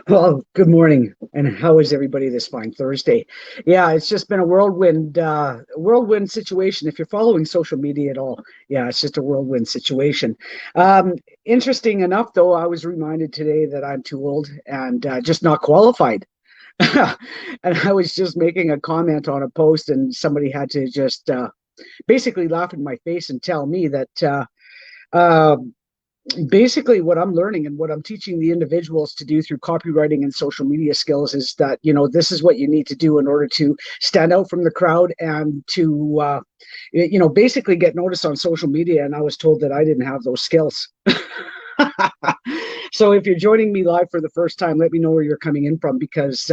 Well, good morning, and how is everybody this fine Thursday? Yeah, it's just been a whirlwind situation. If you're following social media at all, yeah, it's just a whirlwind situation. Um, Interesting enough, though, I was reminded today that I'm too old and just not qualified. And I was just making a comment on a post, and somebody had to just basically laugh in my face and tell me that. Uh, Basically what I'm learning and what I'm teaching the individuals to do through copywriting and social media skills is that, this is what you need to do in order to stand out from the crowd and to, basically get noticed on social media. And I was told that I didn't have those skills. So if you're joining me live for the first time, let me know where you're coming in from, because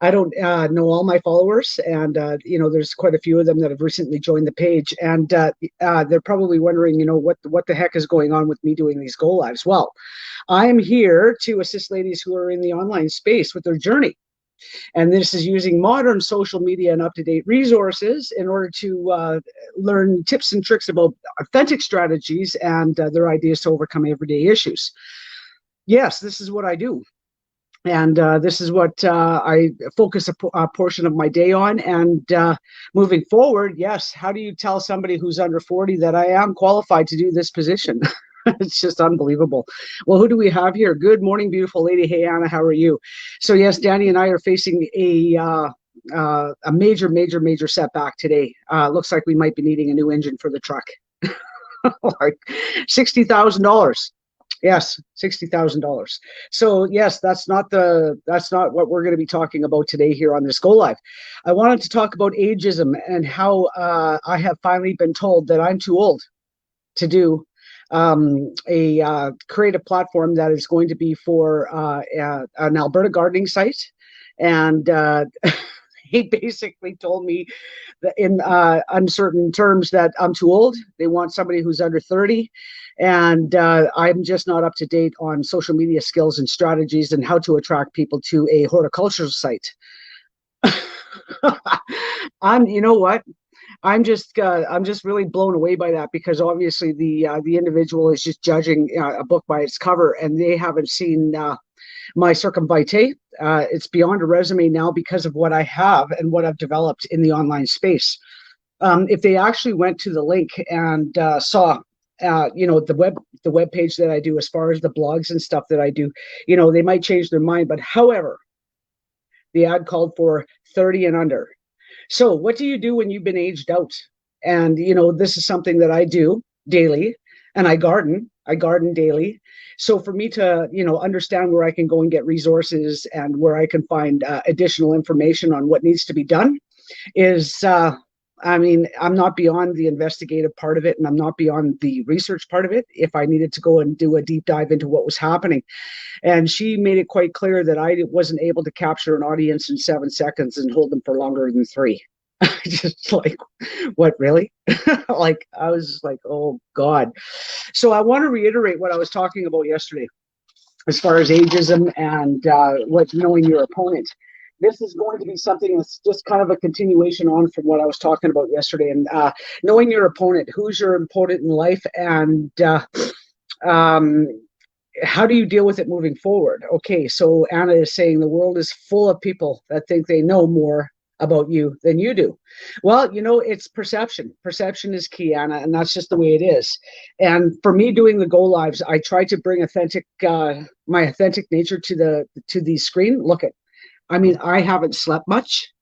I don't know all my followers, and there's quite a few of them that have recently joined the page, and they're probably wondering, what the heck is going on with me doing these go lives. Well, I'm here to assist ladies who are in the online space with their journey, and this is using modern social media and up-to-date resources in order to learn tips and tricks about authentic strategies and their ideas to overcome everyday issues. Yes, this is what I do. And this is what I focus a portion of my day on. And moving forward, yes, how do you tell somebody who's under 40 that I am qualified to do this position? It's just unbelievable. Well, who do we have here? Good morning, beautiful lady. Hey, Anna, how are you? So, yes, Danny and I are facing a major, major, major setback today. Looks like we might be needing a new engine for the truck. Like $60,000. Yes, $60,000. So yes, that's not what we're going to be talking about today here on this Go Live. I wanted to talk about ageism and how I have finally been told that I'm too old to do a creative platform that is going to be for an Alberta gardening site, and he basically told me that in uncertain terms that I'm too old. They want somebody who's under 30, and I'm just not up to date on social media skills and strategies and how to attract people to a horticultural site. You know what? I'm just really blown away by that, because obviously the individual is just judging a book by its cover, and they haven't seen my circumvite. It's beyond a resume now because of what I have and what I've developed in the online space. If they actually went to the link and saw the web page that I do, as far as the blogs and stuff that I do, they might change their mind. But however, the ad called for 30 and under. So what do you do when you've been aged out? And this is something that I do daily, and I garden. I garden daily. So for me to understand where I can go and get resources and where I can find additional information on what needs to be done is I mean, I'm not beyond the investigative part of it, and I'm not beyond the research part of it if I needed to go and do a deep dive into what was happening. And she made it quite clear that I wasn't able to capture an audience in 7 seconds and hold them for longer than three. Just like, what, really? Like, I was like, oh God. So I want to reiterate what I was talking about yesterday as far as ageism and what knowing your opponent. This is going to be something that's just kind of a continuation on from what I was talking about yesterday. And knowing your opponent, who's your opponent in life, and um, how do you deal with it moving forward? Okay, so Anna is saying the world is full of people that think they know more about you than you do. Well, it's perception. Perception is key, Anna, and that's just the way it is. And for me, doing the go lives, I try to bring my authentic nature to the screen. Look at, I mean, I haven't slept much.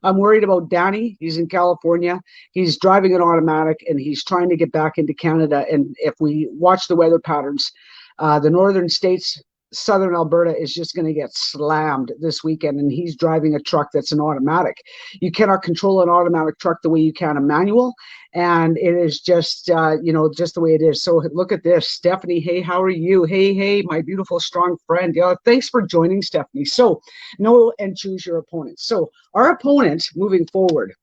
I'm worried about Danny. He's in California. He's driving an automatic, and he's trying to get back into Canada. And if we watch the weather patterns, the northern states, southern Alberta is just going to get slammed this weekend, and he's driving a truck that's an automatic. You cannot control an automatic truck the way you can a manual, and it is just just the way it is. So look at this, Stephanie. Hey, how are you? Hey, my beautiful strong friend. Yeah, thanks for joining, Stephanie. So know and choose your opponents. So our opponent moving forward.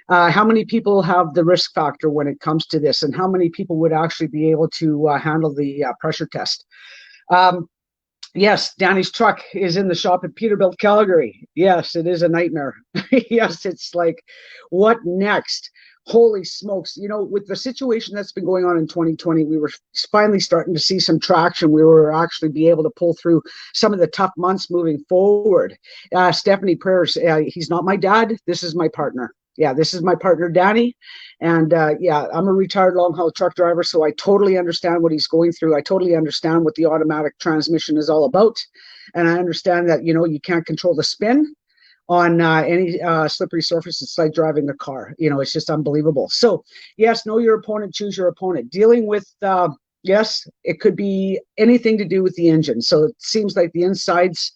How many people have the risk factor when it comes to this, and how many people would actually be able to handle the pressure test? Yes, Danny's truck is in the shop at Peterbilt, Calgary. Yes, it is a nightmare. Yes, it's like, what next? Holy smokes. With the situation that's been going on in 2020, we were finally starting to see some traction. We were actually be able to pull through some of the tough months moving forward. Stephanie Prayers, he's not my dad. This is my partner. Yeah, this is my partner, Danny. And yeah, I'm a retired long haul truck driver, so I totally understand what he's going through. I totally understand what the automatic transmission is all about. And I understand that, you can't control the spin on any slippery surface. It's like driving a car. It's just unbelievable. So yes, know your opponent, choose your opponent. Dealing with yes, it could be anything to do with the engine. So it seems like the insides,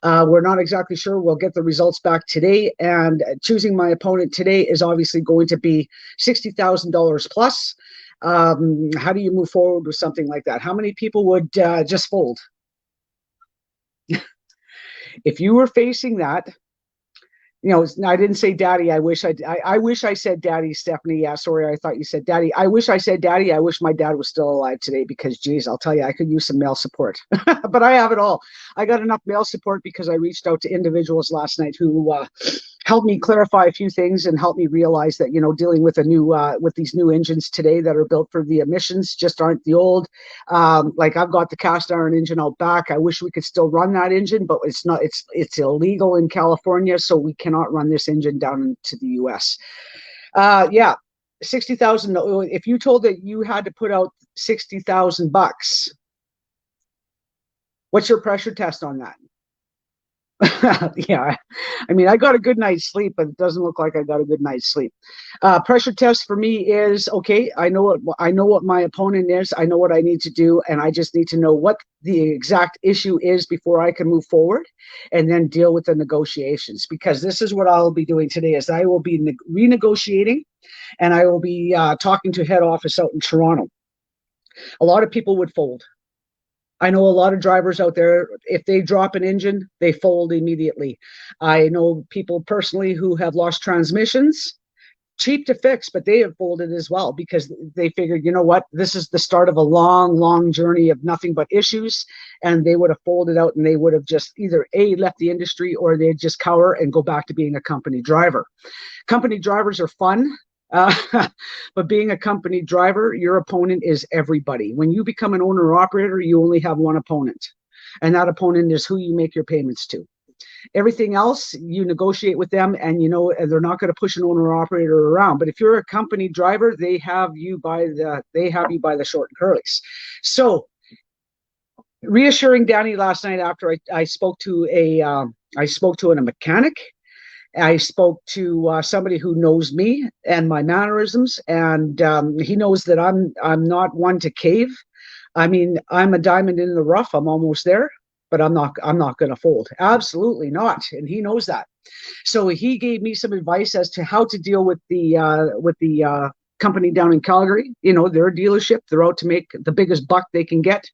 we're not exactly sure. We'll get the results back today. And choosing my opponent today is obviously going to be $60,000 plus. How do you move forward with something like that? How many people would just fold? If you were facing that, I didn't say daddy. I wish I said daddy, Stephanie. Yeah, sorry. I thought you said daddy. I wish I said daddy. I wish my dad was still alive today because, geez, I'll tell you, I could use some male support. But I have it all. I got enough male support because I reached out to individuals last night who helped me clarify a few things and helped me realize that, dealing with with these new engines today that are built for the emissions just aren't the old. Like I've got the cast iron engine out back. I wish we could still run that engine, but it's not. It's illegal in California, so we cannot run this engine down into the U.S. Yeah, 60,000. If you told that you had to put out $60,000, what's your pressure test on that? Yeah, I mean, I got a good night's sleep, but it doesn't look like I got a good night's sleep. Pressure test for me is okay. I know what my opponent is. I know what I need to do, and I just need to know what the exact issue is before I can move forward, and then deal with the negotiations. Because this is what I'll be doing today: is I will be renegotiating, and I will be talking to head office out in Toronto. A lot of people would fold. I know a lot of drivers out there, if they drop an engine, they fold immediately. I know people personally who have lost transmissions, cheap to fix, but they have folded as well because they figured, you know what, this is the start of a long, long journey of nothing but issues. And they would have folded out and they would have just either left the industry or they'd just cower and go back to being a company driver. Company drivers are fun. But being a company driver, your opponent is everybody. When you become an owner operator, you only have one opponent, and that opponent is who you make your payments to. Everything else, you negotiate with them, and they're not going to push an owner operator around. But if you're a company driver, they have you by the short and curlies. So, reassuring Danny last night after I spoke to a mechanic. I spoke to somebody who knows me and my mannerisms, and he knows that I'm not one to cave. I mean, I'm a diamond in the rough. I'm almost there, but I'm not going to fold. Absolutely not, and he knows that. So he gave me some advice as to how to deal with the company down in Calgary. They're a dealership. They're out to make the biggest buck they can get,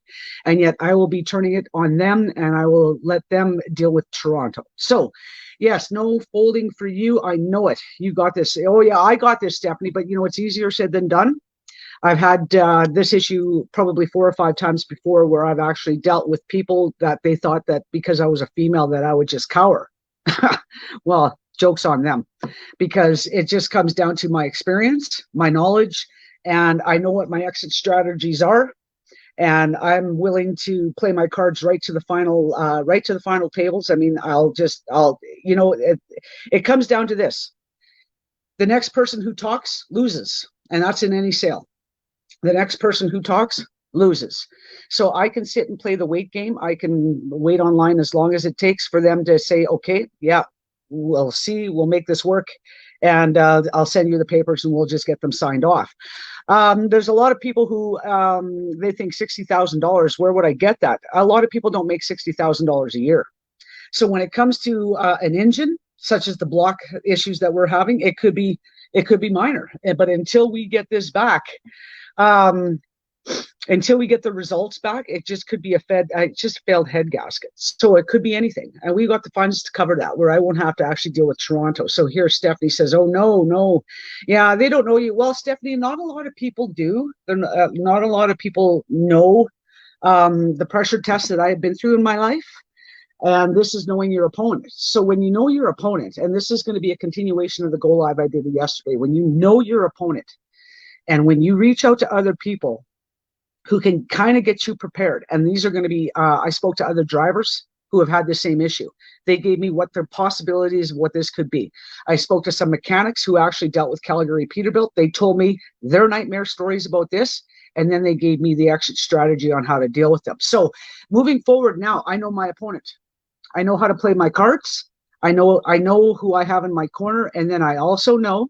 and yet I will be turning it on them, and I will let them deal with Toronto. So. Yes, no folding for you. I know it. You got this. Oh, yeah, I got this, Stephanie. But, it's easier said than done. I've had this issue probably 4 or 5 times before where I've actually dealt with people that they thought that because I was a female that I would just cower. Well, joke's on them because it just comes down to my experience, my knowledge, and I know what my exit strategies are. And I'm willing to play my cards right to the final tables. I mean, it comes down to this. The next person who talks loses, and that's in any sale. The next person who talks loses. So I can sit and play the wait game. I can wait online as long as it takes for them to say, okay, yeah, we'll see, we'll make this work. And I'll send you the papers and we'll just get them signed off. There's a lot of people who they think $60,000. Where would I get that? A lot of people don't make $60,000 a year. So when it comes to an engine, such as the block issues that we're having, it could be minor. But until we get this back, until we get the results back, it just could be just failed head gaskets. So it could be anything. And we got the funds to cover that, where I won't have to actually deal with Toronto. So here Stephanie says, oh, no. Yeah, they don't know you. Well, Stephanie, not a lot of people do. Not a lot of people know the pressure tests that I have been through in my life. And this is knowing your opponent. So when you know your opponent, and this is going to be a continuation of the Go Live I did yesterday, when you know your opponent and when you reach out to other people who can kind of get you prepared, and these are going to be, I spoke to other drivers who have had the same issue. They gave me what the possibilities of what this could be. I spoke to some mechanics who actually dealt with Calgary Peterbilt. They told me their nightmare stories about this, and then they gave me the exit strategy on how to deal with them. So moving forward now, I know my opponent. I know how to play my cards. I know who I have in my corner, and then I also know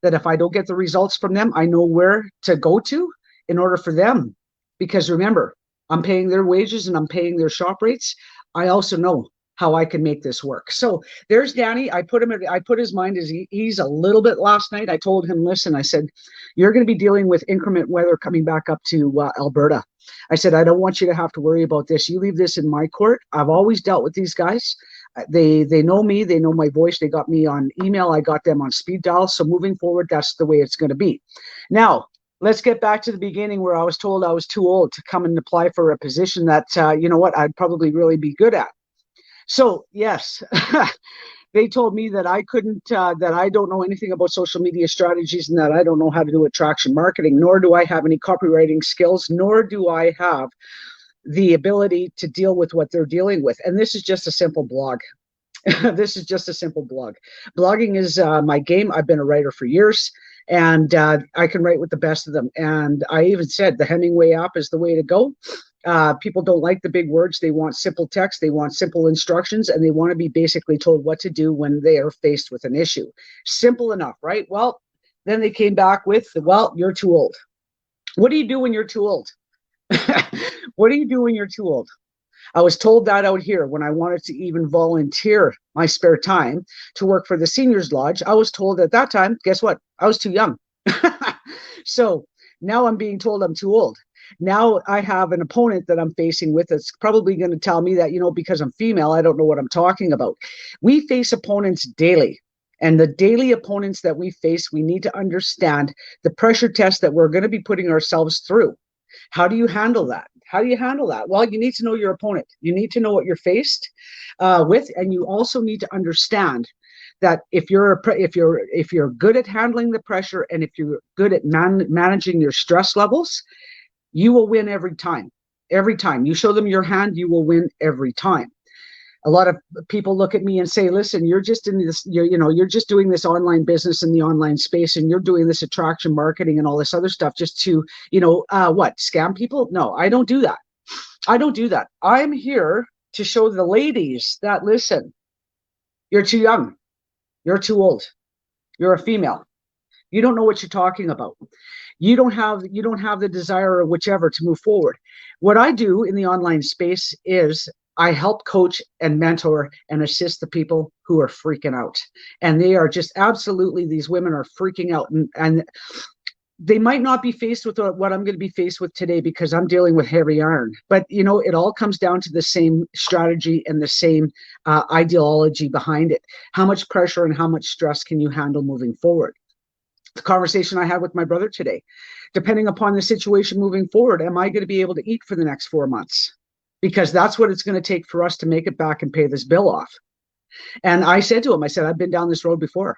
that if I don't get the results from them, I know where to go to in order for them. Because remember, I'm paying their wages and I'm paying their shop rates. I also know how I can make this work. So there's Danny. I put his mind at ease a little bit last night. I told him, listen, I said, you're going to be dealing with increment weather coming back up to Alberta. I said, I don't want you to have to worry about this. You leave this in my court. I've always dealt with these guys. They know me. They know my voice. They got me on email. I got them on speed dial. So moving forward, that's the way it's going to be. Now, let's get back to the beginning where I was told I was too old to come and apply for a position that, you know what, I'd probably really be good at. So, yes, they told me that I couldn't, that I don't know anything about social media strategies and that I don't know how to do attraction marketing, nor do I have any copywriting skills, nor do I have the ability to deal with what they're dealing with. And this is just a simple blog. This is just a simple blog. Blogging is my game. I've been a writer for years, and I can write with the best of them. And I even said the Hemingway app is the way to go. People don't like the big words. They want simple text. They want simple instructions, and they want to be basically told what to do when they are faced with an issue. Simple enough, right? Well, then they came back with, well, you're too old. What do you do when you're too old? What do you do when you're too old? I was told that out here when I wanted to even volunteer my spare time to work for the Seniors Lodge. I was told at that time, guess what? I was too young. So now I'm being told I'm too old. Now I have an opponent that I'm facing with that's probably going to tell me that, you know, because I'm female, I don't know what I'm talking about. We face opponents daily. And the daily opponents that we face, we need to understand the pressure test that we're going to be putting ourselves through. How do you handle that? How do you handle that? Well, you need to know your opponent. You need to know what you're faced with, and you also need to understand that if you're good at handling the pressure and if you're good at managing your stress levels, you will win every time. Every time you show them your hand, you will win every time. A lot of people look at me and say, listen, you're just in this, you're just doing this online business in the online space, and you're doing this attraction marketing and all this other stuff just to, scam people? No, I don't do that. I don't do that. I'm here to show the ladies that, listen, you're too young. You're too old. You're a female. You don't know what you're talking about. You don't have the desire or whichever to move forward. What I do in the online space is I help coach and mentor and assist the people who are freaking out. And they are just absolutely, these women are freaking out. And they might not be faced with what I'm going to be faced with today because I'm dealing with heavy iron. But, you know, it all comes down to the same strategy and the same ideology behind it. How much pressure and how much stress can you handle moving forward? The conversation I had with my brother today, depending upon the situation moving forward, am I going to be able to eat for the next 4 months? Because that's what it's going to take for us to make it back and pay this bill off. And I said to him, I said, I've been down this road before.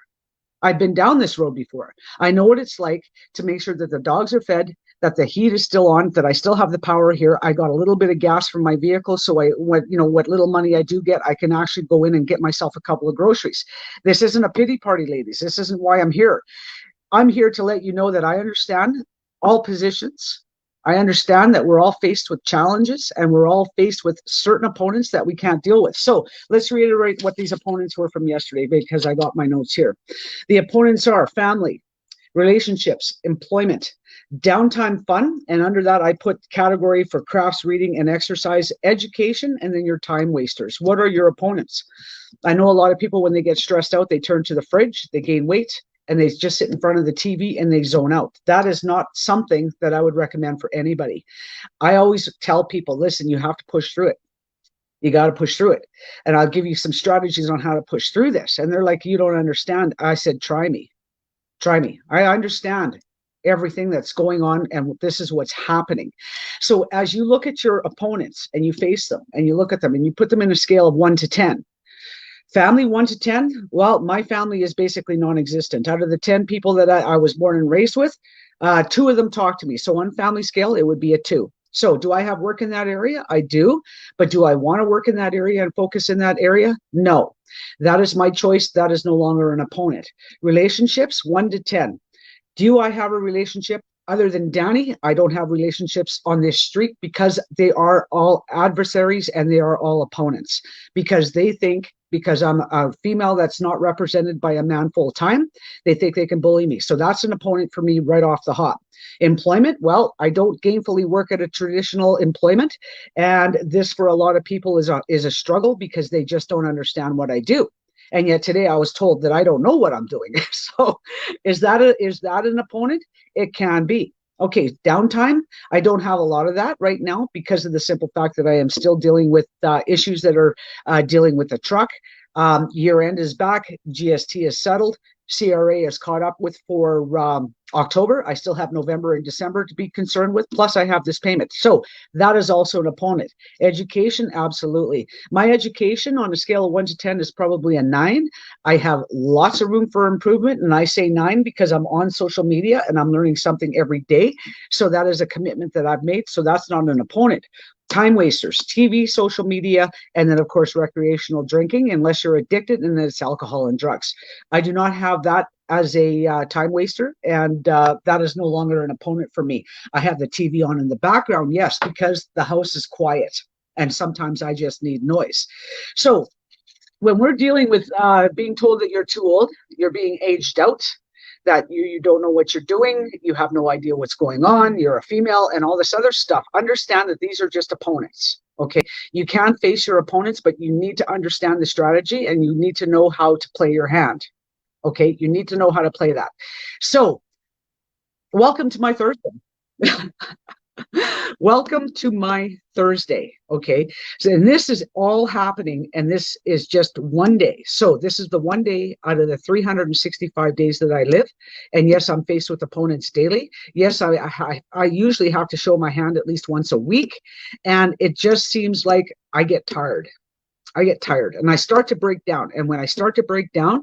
I've been down this road before. I know what it's like to make sure that the dogs are fed, that the heat is still on, that I still have the power here. I got a little bit of gas from my vehicle, so what little money I do get, I can actually go in and get myself a couple of groceries. This isn't a pity party, ladies. This isn't why I'm here. I'm here to let you know that I understand all positions. I understand that we're all faced with challenges and we're all faced with certain opponents that we can't deal with. So let's reiterate what these opponents were from yesterday because I got my notes here. The opponents are family, relationships, employment, downtime fun, and under that I put category for crafts, reading, and exercise, education, and then your time wasters. What are your opponents? I know a lot of people, when they get stressed out, they turn to the fridge, they gain weight, and they just sit in front of the TV and they zone out. That is not something that I would recommend for anybody. I always tell people, listen, you have to push through it. You got to push through it. And I'll give you some strategies on how to push through this. And they're like, you don't understand. I said, try me. Try me. I understand. everything that's going on, and this is what's happening. So as you look at your opponents and you face them and you look at them and you put them in a scale of 1 to 10, family 1 to 10, well, my family is basically non-existent. Out of the 10 people that I was born and raised with, two of them talk to me. So on family scale, it would be a 2. So do I have work in that area? I do. But do I want to work in that area and focus in that area? No. That is my choice. That is no longer an opponent. Relationships, 1 to 10. Do I have a relationship? Other than Danny, I don't have relationships on this street because they are all adversaries and they are all opponents, because they think because I'm a female that's not represented by a man full time, they think they can bully me. So that's an opponent for me right off the hop. Employment, well, I don't gainfully work at a traditional employment. And this for a lot of people is a struggle because they just don't understand what I do. And yet today I was told that I don't know what I'm doing. So is that an opponent? It can be. Okay, downtime. I don't have a lot of that right now because of the simple fact that I am still dealing with issues that are dealing with the truck. Year end is back. GST is settled. CRA is caught up with for October. I still have November and December to be concerned with. Plus, I have this payment. So that is also an opponent. Education, absolutely. My education on a scale of 1 to 10 is probably a 9. I have lots of room for improvement. And I say 9 because I'm on social media and I'm learning something every day. So that is a commitment that I've made. So that's not an opponent. Time wasters, TV, social media, and then, of course, recreational drinking, unless you're addicted, and then it's alcohol and drugs. I do not have that as a time waster, and that is no longer an opponent for me. I have the TV on in the background, yes, because the house is quiet, and sometimes I just need noise. So when we're dealing with being told that you're too old, you're being aged out, that you don't know what you're doing, you have no idea what's going on, you're a female, and all this other stuff. Understand that these are just opponents, okay? You can face your opponents, but you need to understand the strategy and you need to know how to play your hand, okay? You need to know how to play that. So, welcome to my Thursday. Welcome to my Thursday. Okay. So, and this is all happening, and this is just one day. So, this is the one day out of the 365 days that I live. And yes, I'm faced with opponents daily. Yes, I usually have to show my hand at least once a week. And it just seems like I get tired. And I start to break down. And when I start to break down,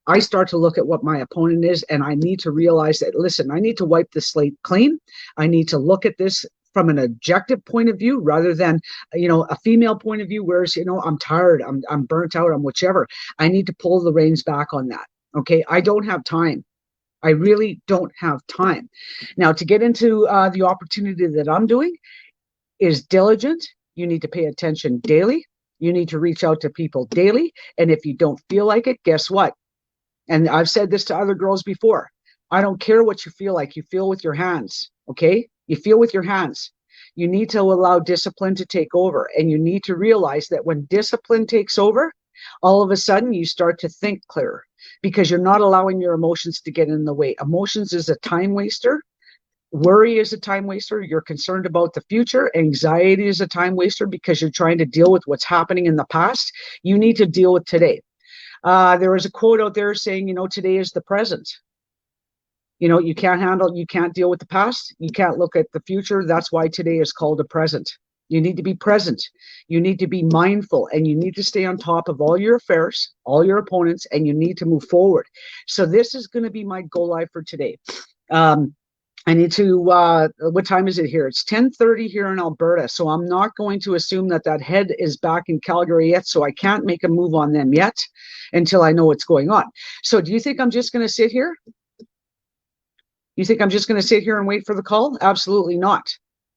I start to look at what my opponent is, and I need to realize that, listen, I need to wipe the slate clean. I need to look at this from an objective point of view rather than, a female point of view, whereas, I'm tired, I'm burnt out, I'm whichever. I need to pull the reins back on that. Okay. I don't have time. I really don't have time. Now, to get into the opportunity that I'm doing is diligent. You need to pay attention daily. You need to reach out to people daily. And if you don't feel like it, guess what? And I've said this to other girls before. I don't care what you feel like. You feel with your hands, okay? You feel with your hands. You need to allow discipline to take over. And you need to realize that when discipline takes over, all of a sudden you start to think clearer because you're not allowing your emotions to get in the way. Emotions is a time waster. Worry is a time waster. You're concerned about the future. Anxiety is a time waster because you're trying to deal with what's happening in the past. You need to deal with today. There was a quote out there saying, today is the present. You can't deal with the past. You can't look at the future. That's why today is called a present. You need to be present. You need to be mindful, and you need to stay on top of all your affairs, all your opponents, and you need to move forward. So this is going to be my goal live for today. I need to, what time is it here? It's 10:30 here in Alberta. So I'm not going to assume that head is back in Calgary yet. So I can't make a move on them yet until I know what's going on. So do you think I'm just going to sit here? You think I'm just going to sit here and wait for the call? Absolutely not.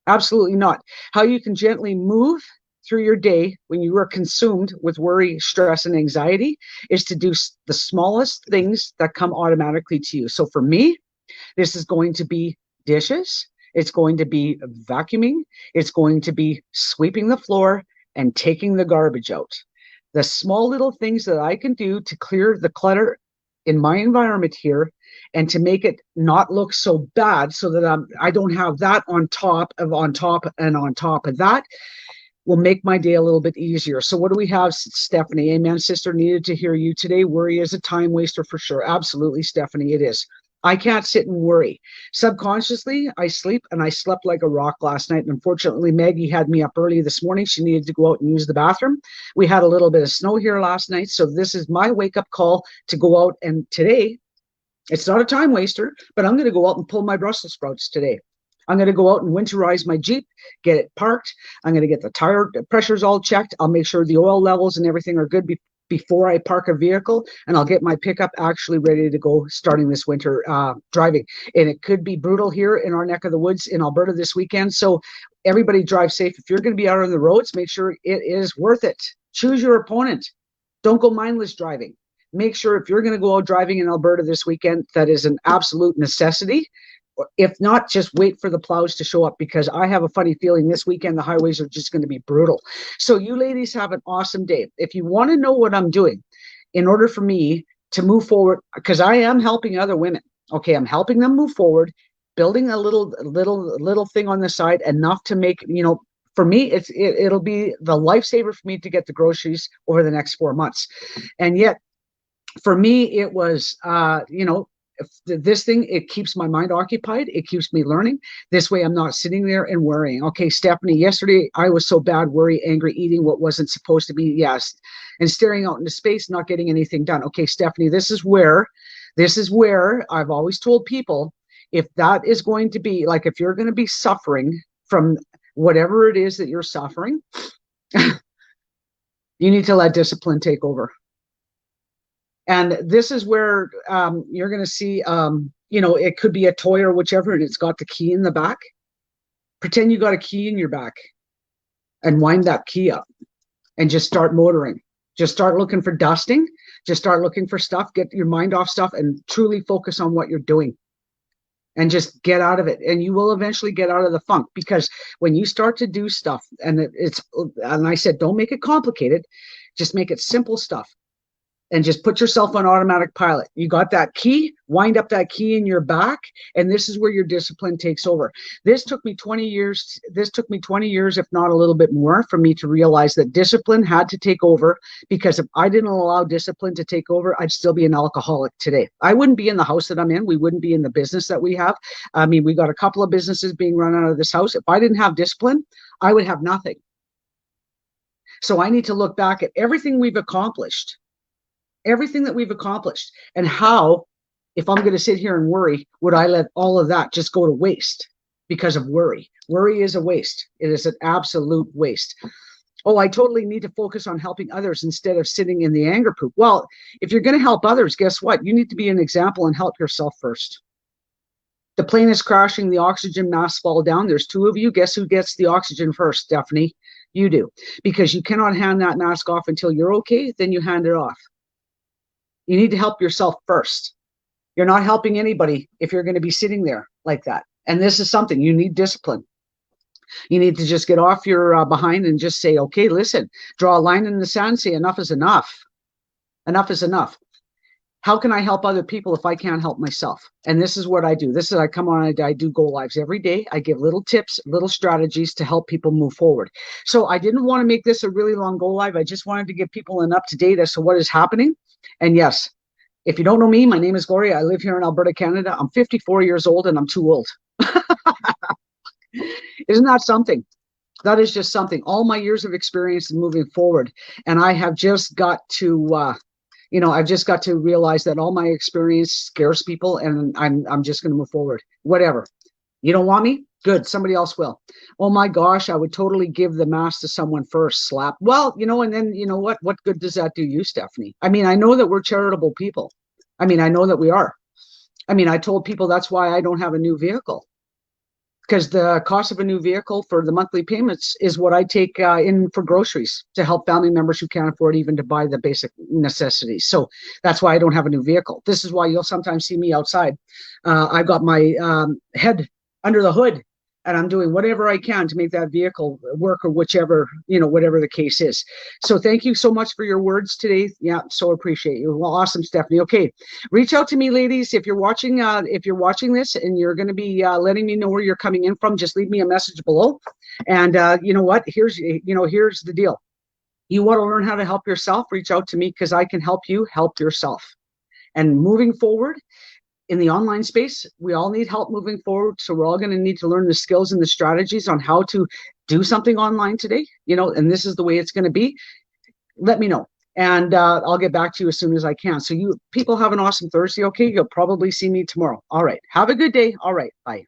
Absolutely not. How you can gently move through your day when you are consumed with worry, stress, and anxiety is to do the smallest things that come automatically to you. So for me, this is going to be dishes. It's going to be vacuuming. It's going to be sweeping the floor and taking the garbage out. The small little things that I can do to clear the clutter in my environment here and to make it not look so bad so that I don't have that on top of that will make my day a little bit easier. So what do we have, Stephanie? Amen, sister, needed to hear you today. Worry is a time waster for sure. Absolutely, Stephanie, it is. I can't sit and worry. Subconsciously, I sleep, and I slept like a rock last night. And unfortunately, Maggie had me up early this morning. She needed to go out and use the bathroom. We had a little bit of snow here last night. So this is my wake up call to go out. And today, it's not a time waster, but I'm going to go out and pull my Brussels sprouts today. I'm going to go out and winterize my Jeep, get it parked. I'm going to get the tire pressures all checked. I'll make sure the oil levels and everything are good before I park a vehicle, and I'll get my pickup actually ready to go starting this winter driving. And it could be brutal here in our neck of the woods in Alberta this weekend. So everybody drive safe. If you're going to be out on the roads, make sure it is worth it. Choose your opponent. Don't go mindless driving. Make sure if you're going to go out driving in Alberta this weekend, that is an absolute necessity. If not, just wait for the plows to show up, because I have a funny feeling this weekend the highways are just going to be brutal. So you ladies have an awesome day. If you want to know what I'm doing in order for me to move forward, because I am helping other women. Okay, I'm helping them move forward, building a little thing on the side, enough to make, for me, it'll be the lifesaver for me to get the groceries over the next 4 months. And yet, for me, it was, this thing, it keeps my mind occupied. It keeps me learning. This way I'm not sitting there and worrying. Okay, Stephanie, yesterday I was so bad, worry, angry, eating what wasn't supposed to be, yes, and staring out into space, not getting anything done. Okay, Stephanie, this is where I've always told people, if that is going to be, like, if you're going to be suffering from whatever it is that you're suffering, you need to let discipline take over. And this is where you're going to see, it could be a toy or whichever, and it's got the key in the back. Pretend you got a key in your back and wind that key up and just start motoring. Just start looking for dusting. Just start looking for stuff. Get your mind off stuff and truly focus on what you're doing. And just get out of it. And you will eventually get out of the funk, because when you start to do stuff, and I said, don't make it complicated, just make it simple stuff. And just put yourself on automatic pilot. You got that key, wind up that key in your back, and this is where your discipline takes over. This took me 20 years, if not a little bit more, for me to realize that discipline had to take over, because if I didn't allow discipline to take over, I'd still be an alcoholic today. I wouldn't be in the house that I'm in. We wouldn't be in the business that we have. I mean, we got a couple of businesses being run out of this house. If I didn't have discipline, I would have nothing. So I need to look back at everything we've accomplished. Everything that we've accomplished, and how, if I'm going to sit here and worry, would I let all of that just go to waste because of worry? Worry is a waste. It is an absolute waste. Oh, I totally need to focus on helping others instead of sitting in the anger poop. Well, if you're going to help others, guess what? You need to be an example and help yourself first. The plane is crashing, the oxygen masks fall down. There's two of you. Guess who gets the oxygen first, Stephanie? You do. Because you cannot hand that mask off until you're okay, then you hand it off. You need to help yourself first. You're not helping anybody if you're going to be sitting there like that. And this is something you need discipline. You need to just get off your behind and just say, okay, listen, draw a line in the sand, say enough is enough. Enough is enough. How can I help other people if I can't help myself? And this is what I do. I come on, I do go lives every day. I give little tips, little strategies to help people move forward. So I didn't want to make this a really long go live. I just wanted to give people an up to date as to what is happening. And yes, if you don't know me, my name is Gloria. I live here in Alberta, Canada. I'm 54 years old and I'm too old. Isn't that something? That is just something. All my years of experience in moving forward. And I have just got to, I've just got to realize that all my experience scares people, and I'm just going to move forward. Whatever. You don't want me? Good. Somebody else will. Oh my gosh, I would totally give the mask to someone first. Slap. Well, and then what? What good does that do you, Stephanie? I mean, I know that we're charitable people. I mean, I know that we are. I mean, I told people that's why I don't have a new vehicle. Because the cost of a new vehicle for the monthly payments is what I take in for groceries to help family members who can't afford even to buy the basic necessities. So that's why I don't have a new vehicle. This is why you'll sometimes see me outside. I've got my head under the hood, and I'm doing whatever I can to make that vehicle work, or whatever the case is. So thank you so much for your words today. Yeah, so appreciate you. Well, awesome, Stephanie. Okay, reach out to me, ladies. If you're watching this and you're going to be letting me know where you're coming in from, just leave me a message below. And you know what? Here's the deal. You want to learn how to help yourself? Reach out to me, because I can help you help yourself. And moving forward, in the online space, we all need help moving forward. So we're all going to need to learn the skills and the strategies on how to do something online today, and this is the way it's going to be. Let me know. And I'll get back to you as soon as I can. So you people have an awesome Thursday. Okay. You'll probably see me tomorrow. All right. Have a good day. All right. Bye.